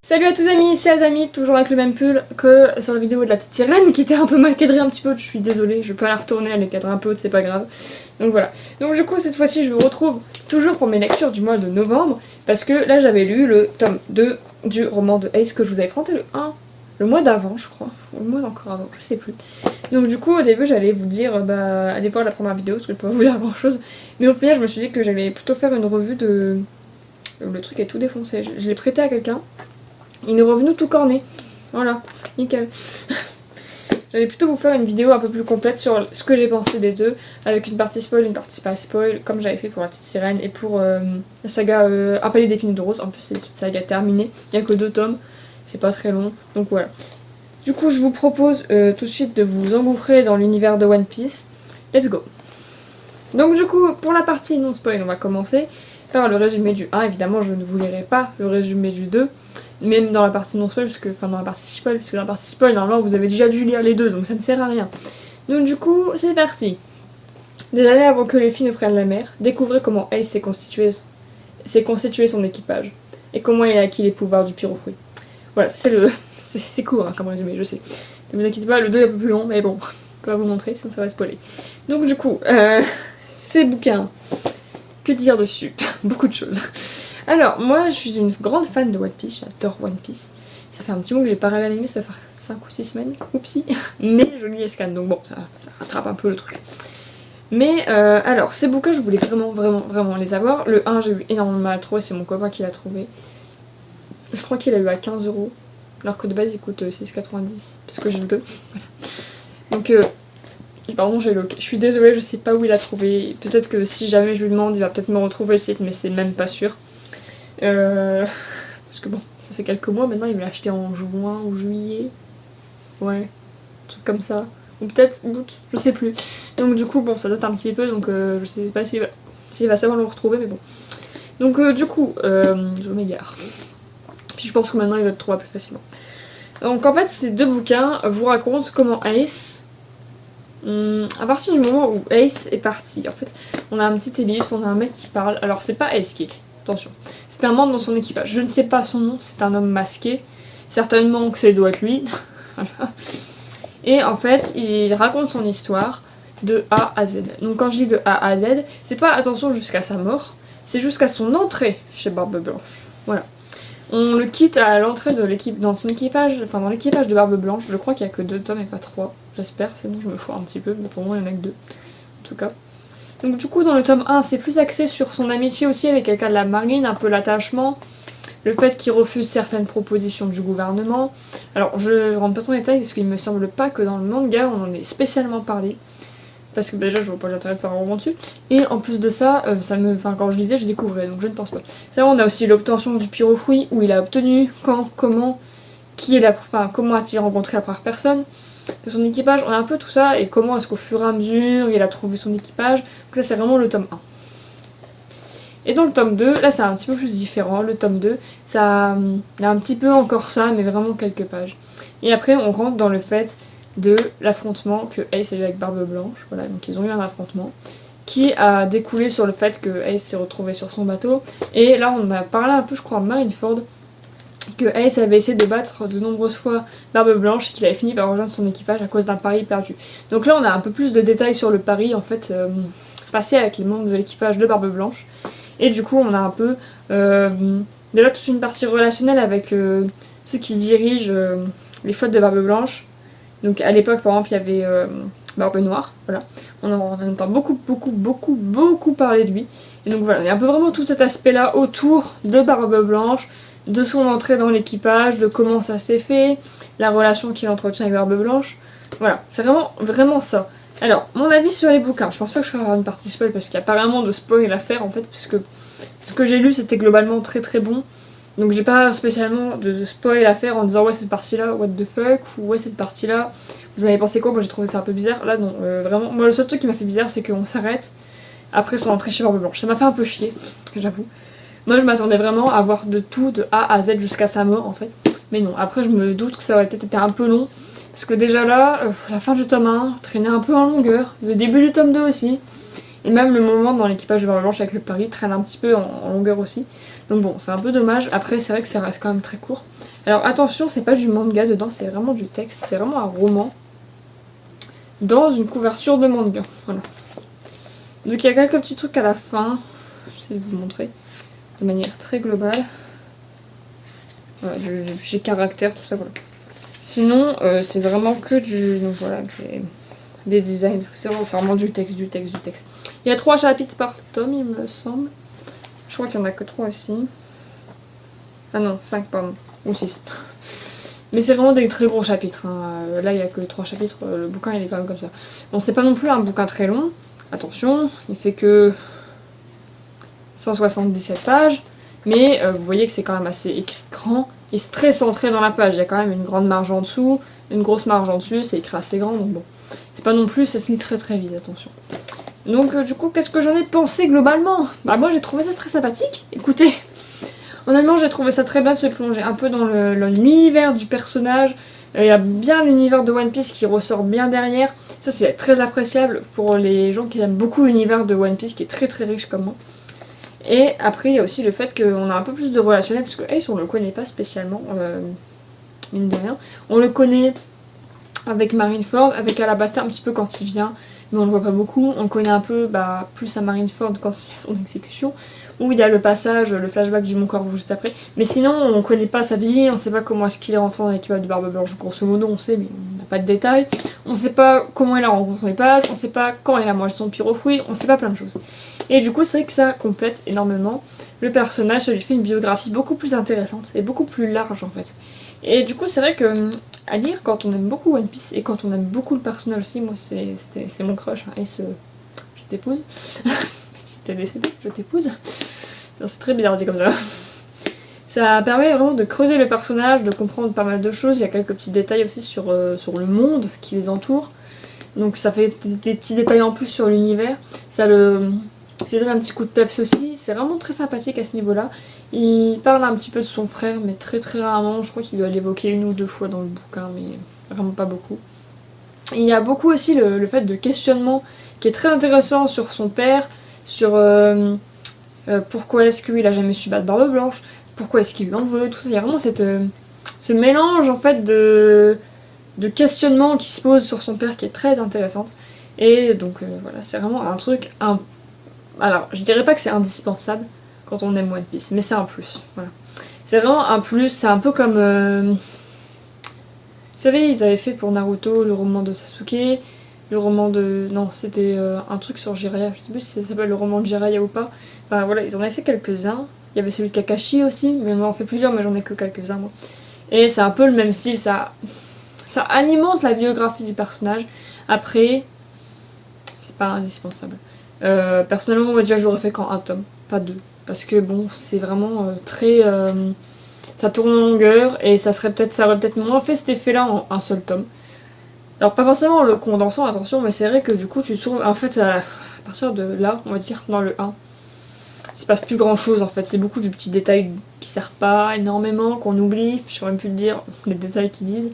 Salut à tous amis, c'est Azami, toujours avec le même pull que sur la vidéo de la petite sirène qui était un peu mal cadrée un petit peu, je suis désolée, je peux la retourner, elle est cadrée un peu haute, c'est pas grave. Donc voilà. Donc du coup cette fois-ci je vous retrouve toujours pour mes lectures du mois de novembre, parce que là j'avais lu le tome 2 du roman de Ace que je vous avais présenté le 1, le mois d'avant je crois, ou le mois d'encore avant, je sais plus. Donc du coup au début j'allais vous dire, allez voir la première vidéo parce que je peux pas vous dire grand chose, mais au final je me suis dit que j'allais plutôt faire une revue de... Le truc est tout défoncé, je l'ai prêté à quelqu'un. Il est revenu tout corné. Voilà, nickel. J'allais plutôt vous faire une vidéo un peu plus complète sur ce que j'ai pensé des deux, avec une partie spoil, une partie pas spoil, comme j'avais fait pour la petite sirène et pour la saga Un palier d'épines de rose. En plus, c'est une saga terminée, il n'y a que 2 tomes, c'est pas très long, donc voilà. Du coup, je vous propose tout de suite de vous engouffrer dans l'univers de One Piece. Let's go! Donc, du coup, pour la partie non spoil, on va commencer par le résumé du 1. Évidemment, je ne vous lirai pas le résumé du 2. Même dans la partie non spoil, dans la partie spoil, parce que dans la partie spoil, normalement vous avez déjà dû lire les deux, donc ça ne sert à rien. Donc du coup, c'est parti. Des années avant que les filles ne prennent la mer, découvrez comment Ace s'est constitué son équipage, et comment il a acquis les pouvoirs du pyrofruit. Voilà, c'est le... c'est court hein, comme résumé, je sais. Ne vous inquiétez pas, le 2 est un peu plus long, mais bon, je vais vous montrer, sinon ça va spoiler. Donc du coup, ces bouquins, que dire dessus? Beaucoup de choses. Alors, moi je suis une grande fan de One Piece, j'adore One Piece. Ça fait un petit moment que j'ai pas regardé l'anime, ça va faire 5 ou 6 semaines, oupsie. Mais je lis Escan, donc bon, ça rattrape un peu le truc. Mais alors, ces bouquins, je voulais vraiment les avoir. Le 1, j'ai eu énormément mal à trouver, c'est mon copain qui l'a trouvé. Je crois qu'il a eu à 15€, alors que de base il coûte 6,90, parce que j'ai le 2. Voilà. Donc, pardon, j'ai le... Je suis désolée, je sais pas où il a trouvé. Peut-être que si jamais je lui demande, il va peut-être me retrouver le site, mais c'est même pas sûr. Parce que bon, ça fait quelques mois maintenant, il me l'a acheté en juin ou juillet. Ouais, un truc comme ça. Ou peut-être août, je sais plus. Donc du coup, bon, ça date un petit peu, donc je sais pas s'il va savoir le retrouver, mais bon. Donc du coup, je m'égare. Puis je pense que maintenant il va le trouver plus facilement. Donc en fait, ces 2 bouquins vous racontent comment Ace... à partir du moment où Ace est parti, en fait, on a un petit ellipse, on a un mec qui parle. Alors c'est pas Ace qui écrit. Attention, c'est un membre dans son équipage. Je ne sais pas son nom, c'est un homme masqué. Certainement que ça doit être lui. Voilà. Et en fait, il raconte son histoire de A à Z. Donc quand je dis de A à Z, c'est pas attention jusqu'à sa mort, c'est jusqu'à son entrée chez Barbe Blanche. Voilà. On le quitte à l'entrée de l'équipe, dans son équipage, enfin dans l'équipage de Barbe Blanche. Je crois qu'il y a que 2 tomes et pas 3. J'espère, sinon je me foire un petit peu, mais pour moi il y en a que 2. En tout cas. Donc du coup dans le tome 1 c'est plus axé sur son amitié aussi avec quelqu'un de la marine, un peu l'attachement, le fait qu'il refuse certaines propositions du gouvernement. Alors je rentre pas trop en détail parce qu'il me semble pas que dans le manga on en ait spécialement parlé. Parce que déjà je vois pas l'intérêt de faire un roman dessus. Et en plus de ça, quand je lisais je découvrais, donc je ne pense pas. C'est vrai, on a aussi l'obtention du pyrofruit, où il a obtenu, quand, comment, comment a-t-il rencontré la première personne de son équipage, on a un peu tout ça, et comment est-ce qu'au fur et à mesure il a trouvé son équipage. Donc ça c'est vraiment le tome 1. Et dans le tome 2, là c'est un petit peu plus différent, le tome 2, ça a un petit peu encore ça, mais vraiment quelques pages. Et après on rentre dans le fait de l'affrontement que Ace a eu avec Barbe Blanche, voilà, donc ils ont eu un affrontement, qui a découlé sur le fait que Ace s'est retrouvé sur son bateau, et là on a parlé un peu je crois en Marineford, que Ace avait essayé de battre de nombreuses fois Barbe Blanche et qu'il avait fini par rejoindre son équipage à cause d'un pari perdu. Donc là on a un peu plus de détails sur le pari en fait passé avec les membres de l'équipage de Barbe Blanche. Et du coup on a un peu déjà toute une partie relationnelle avec ceux qui dirigent les flottes de Barbe Blanche. Donc à l'époque par exemple il y avait Barbe Noire, voilà. On entend beaucoup parler de lui. Et donc voilà, il y a un peu vraiment tout cet aspect là autour de Barbe Blanche, de son entrée dans l'équipage, de comment ça s'est fait, la relation qu'il entretient avec Barbe Blanche. Voilà, c'est vraiment ça. Alors, mon avis sur les bouquins, je pense pas que je ferai une partie spoil parce qu'il n'y a pas vraiment de spoil à faire en fait, puisque ce que j'ai lu c'était globalement très bon. Donc j'ai pas spécialement de spoil à faire en disant ouais cette partie là, what the fuck, ou ouais cette partie là, vous en avez pensé quoi? Moi j'ai trouvé ça un peu bizarre. Là non, vraiment, moi le seul truc qui m'a fait bizarre c'est qu'on s'arrête après son entrée chez Barbe Blanche. Ça m'a fait un peu chier, j'avoue. Moi je m'attendais vraiment à voir de tout, de A à Z jusqu'à sa mort en fait. Mais non, après je me doute que ça aurait peut-être été un peu long. Parce que déjà là, la fin du tome 1 traînait un peu en longueur. Le début du tome 2 aussi. Et même le moment dans l'équipage de Barbe Blanche avec le pari traîne un petit peu en longueur aussi. Donc bon, c'est un peu dommage. Après, c'est vrai que ça reste quand même très court. Alors attention, c'est pas du manga dedans, c'est vraiment du texte. C'est vraiment un roman dans une couverture de manga. Voilà. Donc il y a quelques petits trucs à la fin. J'essaie de vous montrer de manière très globale. Voilà, j'ai caractère, tout ça, voilà. Sinon, c'est vraiment que du... Donc voilà, des designs. C'est vraiment du texte, du texte, du texte. Il y a 3 chapitres par tome, il me semble. Je crois qu'il n'y en a que 3 aussi. Ah non, 5, pardon. Ou 6. Mais c'est vraiment des très gros chapitres. Hein. Là, il n'y a que 3 chapitres. Le bouquin, il est quand même comme ça. Bon, c'est pas non plus un bouquin très long. Attention, il fait que 177 pages. Mais vous voyez que c'est quand même assez écrit grand. Et c'est très centré dans la page. Il y a quand même une grande marge en dessous, une grosse marge en dessus. C'est écrit assez grand, donc bon. C'est pas non plus, ça se lit très très vite, attention. Donc du coup, qu'est-ce que j'en ai pensé globalement? Bah moi j'ai trouvé ça très sympathique. Écoutez, honnêtement j'ai trouvé ça très bien de se plonger un peu dans l'univers du personnage. Il y a bien l'univers de One Piece qui ressort bien derrière. Ça c'est très appréciable pour les gens qui aiment beaucoup l'univers de One Piece qui est très très riche comme moi. Et après il y a aussi le fait qu'on a un peu plus de relationnel parce que Ace on le connaît pas spécialement, mine de rien. On le connaît avec Marineford, avec Alabasta un petit peu quand il vient, mais on le voit pas beaucoup. On connaît un peu plus à Marineford quand il y a son exécution, où il y a le passage, le flashback du Mont Corvo juste après. Mais sinon, on connaît pas sa vie, on sait pas comment est-ce qu'il est rentré dans l'équipage de Barbe Blanche, grosso modo on sait, mais on n'a pas de détails. On sait pas comment il a rencontré son équipage, on sait pas quand il a mangé son pyrofruit, on sait pas plein de choses. Et du coup, c'est vrai que ça complète énormément le personnage, ça lui fait une biographie beaucoup plus intéressante et beaucoup plus large en fait. Et du coup, c'est vrai que à lire quand on aime beaucoup One Piece et quand on aime beaucoup le personnage aussi, moi c'est mon crush, hein, et je t'épouse, même si t'es décédé, je t'épouse. C'est très bizarre dit comme ça. Ça permet vraiment de creuser le personnage, de comprendre pas mal de choses. Il y a quelques petits détails aussi sur le monde qui les entoure. Donc ça fait des petits détails en plus sur l'univers. Ça donne un petit coup de peps aussi. C'est vraiment très sympathique à ce niveau-là. Il parle un petit peu de son frère, mais très très rarement. Je crois qu'il doit l'évoquer 1 ou 2 fois dans le bouquin, mais vraiment pas beaucoup. Et il y a beaucoup aussi le fait de questionnement qui est très intéressant sur son père, sur pourquoi est-ce qu'il a jamais su battre Barbe Blanche, pourquoi est-ce qu'il lui en veut, tout ça. Il y a vraiment ce mélange en fait de questionnement qui se pose sur son père qui est très intéressante. Et donc voilà, c'est vraiment un truc... Alors, je dirais pas que c'est indispensable quand on aime One Piece, mais c'est un plus. Voilà. C'est vraiment un plus, c'est un peu comme... Vous savez, ils avaient fait pour Naruto le roman de Sasuke, le roman de... Non, c'était un truc sur Jiraiya, je sais plus si ça s'appelle le roman de Jiraiya ou pas. Enfin voilà, ils en avaient fait quelques-uns. Il y avait celui de Kakashi aussi, mais on en fait plusieurs, mais j'en ai que quelques-uns moi. Et c'est un peu le même style, ça alimente la biographie du personnage. Après, c'est pas indispensable. Personnellement, moi déjà je l'aurais fait qu'en un tome, pas 2. Parce que bon, c'est vraiment très... ça tourne en longueur et ça aurait peut-être moins fait cet effet-là en un seul tome. Alors pas forcément en le condensant, attention, mais c'est vrai que du coup tu trouves... En fait, à partir de là, on va dire, dans le 1, il se passe plus grand-chose en fait. C'est beaucoup de petits détails qui servent pas énormément, qu'on oublie, je saurais même plus te dire les détails qu'ils disent.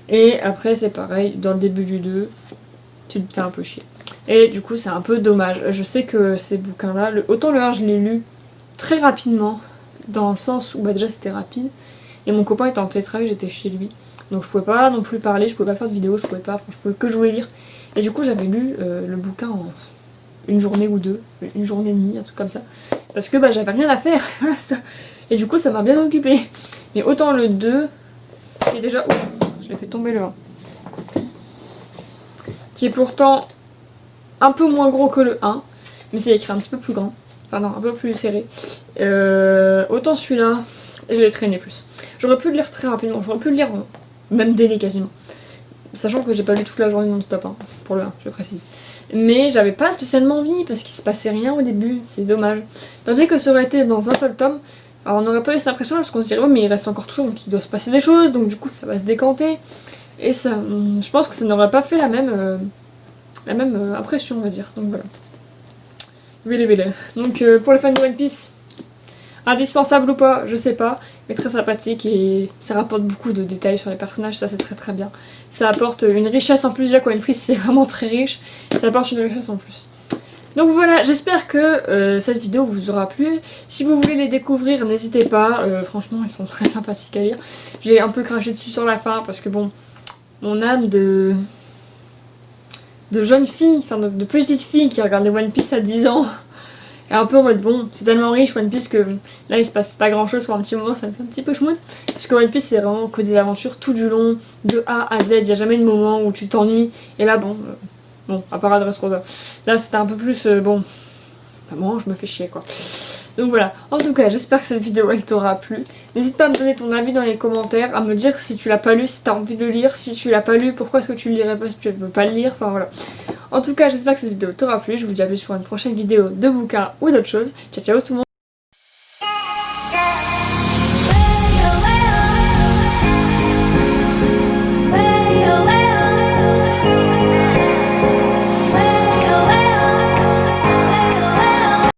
Et après c'est pareil, dans le début du 2, tu te fais un peu chier. Et du coup c'est un peu dommage. Je sais que ces bouquins-là, autant le 1 je l'ai lu très rapidement, dans le sens où déjà c'était rapide, et mon copain était en télétravail, j'étais chez lui. Donc je pouvais pas non plus parler, je pouvais pas faire de vidéo, je pouvais que jouer et lire. Et du coup j'avais lu le bouquin en 1 journée ou 2, 1 journée et demie, un truc comme ça. Parce que j'avais rien à faire, voilà ça. Et du coup ça m'a bien occupée. Mais autant le 2, qui est déjà... Oh, je l'ai fait tomber le 1. Qui est pourtant un peu moins gros que le 1, mais c'est écrit un petit peu plus grand. Enfin non, un peu plus serré. Autant celui-là, je l'ai traîné plus. J'aurais pu le lire très rapidement, j'aurais pu le lire même délai quasiment. Sachant que j'ai pas lu toute la journée non-stop, hein, pour le 1, je le précise. Mais j'avais pas spécialement envie, parce qu'il se passait rien au début, c'est dommage. Tandis que ça aurait été dans un seul tome, alors on n'aurait pas eu cette impression parce qu'on se dirait, ouais mais il reste encore tout ça, donc il doit se passer des choses, donc du coup ça va se décanter. Et ça, je pense que ça n'aurait pas fait la même impression, on va dire. Donc voilà. Vélé. Donc pour les fans de One Piece, indispensable ou pas, je sais pas, mais très sympathique et ça rapporte beaucoup de détails sur les personnages, ça c'est très très bien. Ça apporte une richesse en plus, déjà One Piece c'est vraiment très riche, ça apporte une richesse en plus. Donc voilà, j'espère que cette vidéo vous aura plu. Si vous voulez les découvrir, n'hésitez pas. Franchement, ils sont très sympathiques à lire. J'ai un peu craché dessus sur la fin parce que bon, mon âme de jeune fille, enfin de petite fille qui regardait One Piece à 10 ans, est un peu en mode bon, c'est tellement riche One Piece que là il se passe pas grand chose pour un petit moment, ça me fait un petit peu chmoute. Parce que One Piece c'est vraiment que des aventures tout du long, de A à Z, il y a jamais de moment où tu t'ennuies. Et là bon, à part Dressrosa, là c'était un peu plus bon, vraiment je me fais chier quoi. Donc voilà, en tout cas j'espère que cette vidéo elle t'aura plu. N'hésite pas à me donner ton avis dans les commentaires, à me dire si tu l'as pas lu, si t'as envie de le lire, si tu l'as pas lu, pourquoi est-ce que tu le lirais pas si tu ne veux pas le lire, enfin voilà. En tout cas j'espère que cette vidéo t'aura plu, je vous dis à plus pour une prochaine vidéo de bouquin ou d'autre chose. Ciao ciao tout le monde.